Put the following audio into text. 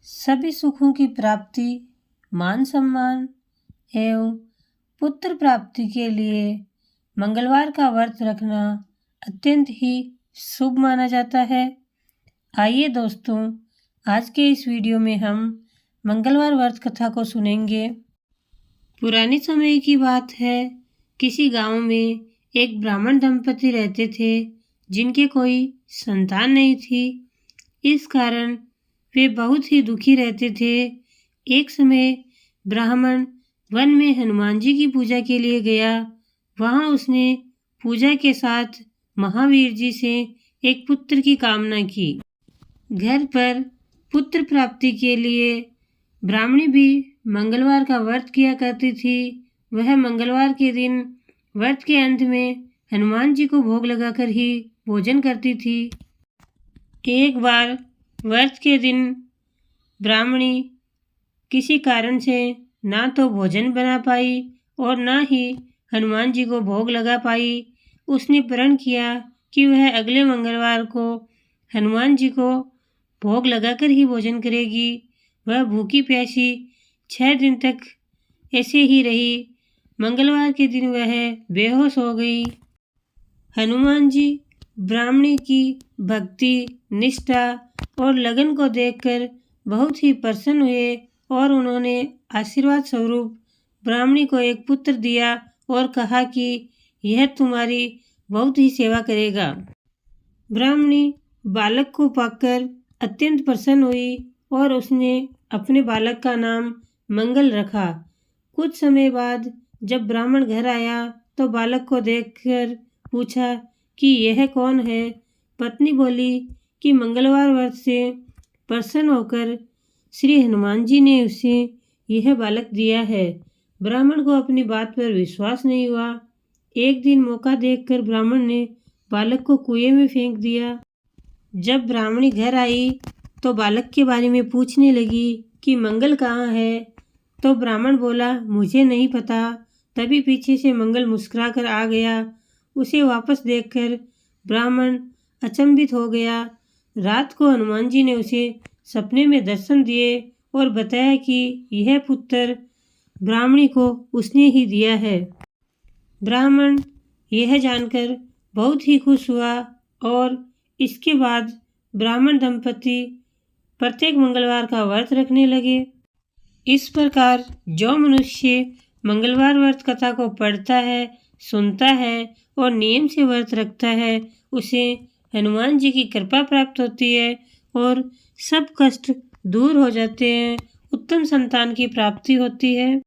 सभी सुखों की प्राप्ति, मान सम्मान एवं पुत्र प्राप्ति के लिए मंगलवार का व्रत रखना अत्यंत ही शुभ माना जाता है। आइए दोस्तों, आज के इस वीडियो में हम मंगलवार व्रत कथा को सुनेंगे। पुराने समय की बात है, किसी गांव में एक ब्राह्मण दंपति रहते थे जिनके कोई संतान नहीं थी। इस कारण वे बहुत ही दुखी रहते थे। एक समय ब्राह्मण वन में हनुमान जी की पूजा के लिए गया। वहां उसने पूजा के साथ महावीर जी से एक पुत्र की कामना की। घर पर पुत्र प्राप्ति के लिए ब्राह्मणी भी मंगलवार का व्रत किया करती थी। वह मंगलवार के दिन व्रत के अंत में हनुमान जी को भोग लगाकर ही भोजन करती थी। एक बार व्रत के दिन ब्राह्मणी किसी कारण से ना तो भोजन बना पाई और ना ही हनुमान जी को भोग लगा पाई। उसने प्रण किया कि वह अगले मंगलवार को हनुमान जी को भोग लगाकर ही भोजन करेगी। वह भूखी प्यासी 6 दिन तक ऐसे ही रही। मंगलवार के दिन वह बेहोश हो गई। हनुमान जी ब्राह्मणी की भक्ति, निष्ठा और लगन को देखकर बहुत ही प्रसन्न हुए और उन्होंने आशीर्वाद स्वरूप ब्राह्मणी को एक पुत्र दिया और कहा कि यह तुम्हारी बहुत ही सेवा करेगा। ब्राह्मणी बालक को पाकर अत्यंत प्रसन्न हुई और उसने अपने बालक का नाम मंगल रखा। कुछ समय बाद जब ब्राह्मण घर आया तो बालक को देखकर पूछा कि यह कौन है। पत्नी बोली कि मंगलवार व्रत से प्रसन्न होकर श्री हनुमान जी ने उसे यह बालक दिया है। ब्राह्मण को अपनी बात पर विश्वास नहीं हुआ। एक दिन मौका देखकर ब्राह्मण ने बालक को कुएं में फेंक दिया। जब ब्राह्मणी घर आई तो बालक के बारे में पूछने लगी कि मंगल कहाँ है। तो ब्राह्मण बोला, मुझे नहीं पता। तभी पीछे से मंगल मुस्कुराकर आ गया। उसे वापस देखकर ब्राह्मण अचंभित हो गया। रात को हनुमान जी ने उसे सपने में दर्शन दिए और बताया कि यह पुत्र ब्राह्मणी को उसने ही दिया है। ब्राह्मण यह जानकर बहुत ही खुश हुआ और इसके बाद ब्राह्मण दंपति प्रत्येक मंगलवार का व्रत रखने लगे। इस प्रकार जो मनुष्य मंगलवार व्रत कथा को पढ़ता है, सुनता है और नियम से व्रत रखता है, उसे हनुमान जी की कृपा प्राप्त होती है और सब कष्ट दूर हो जाते हैं। उत्तम संतान की प्राप्ति होती है।